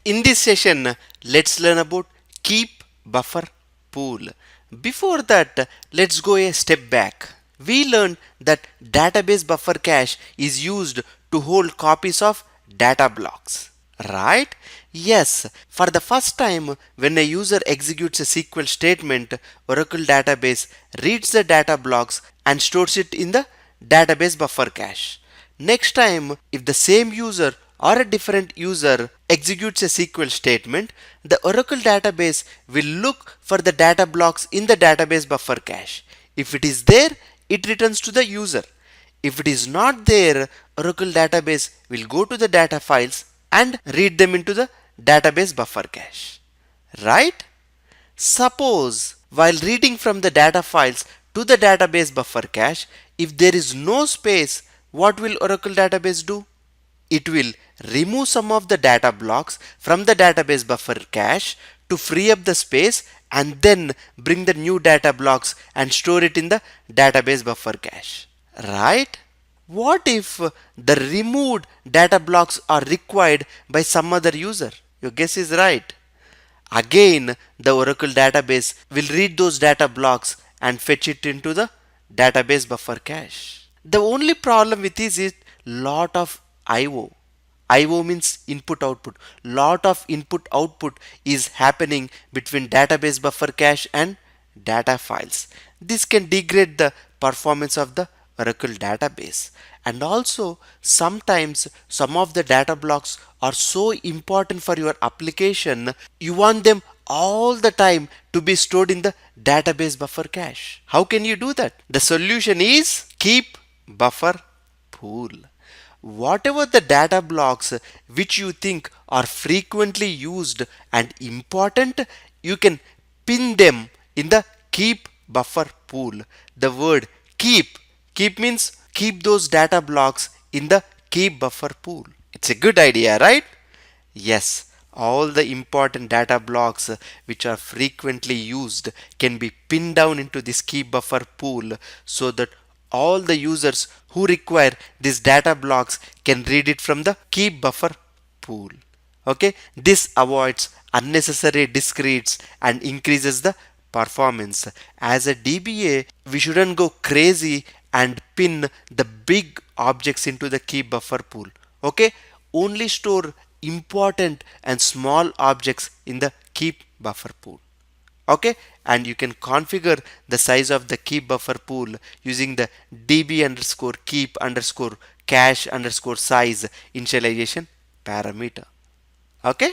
In this session, let's learn about keep buffer pool. Before that, let's go a step back. We learned that database buffer cache is used to hold copies of data blocks. Right? Yes, for the first time when a user executes a SQL statement, Oracle database reads the data blocks and stores it in the database buffer cache. Next time, if the same user or a different user executes a SQL statement, the Oracle database will look for the data blocks in the database buffer cache. If it is there, it returns to the user. If it is not there, Oracle database will go to the data files and read them into the database buffer cache. Right? Suppose while reading from the data files to the database buffer cache, if there is no space, what will Oracle database do? It will remove some of the data blocks from the database buffer cache to free up the space and then bring the new data blocks and store it in the database buffer cache. Right? What if the removed data blocks are required by some other user? Your guess is right. Again, the Oracle database will read those data blocks and fetch it into the database buffer cache. The only problem with this is lot of IO. IO means input output. Lot of input output is happening between database buffer cache and data files. This can degrade the performance of the Oracle database. And also sometimes some of the data blocks are so important for your application, you want them all the time to be stored in the database buffer cache. How can you do that? The solution is keep buffer pool. Whatever the data blocks which you think are frequently used and important, you can pin them in the keep buffer pool. The word keep means keep those data blocks in the keep buffer pool. It's a good idea, right? Yes, all the important data blocks which are frequently used can be pinned down into this keep buffer pool so that all the users who require these data blocks can read it from the keep buffer pool. Okay, this avoids unnecessary discretes and increases the performance. As a DBA, we shouldn't go crazy and pin the big objects into the keep buffer pool. Okay, only store important and small objects in the keep buffer pool. Okay, and you can configure the size of the keep buffer pool using the db underscore keep underscore cache underscore size initialization parameter. Okay.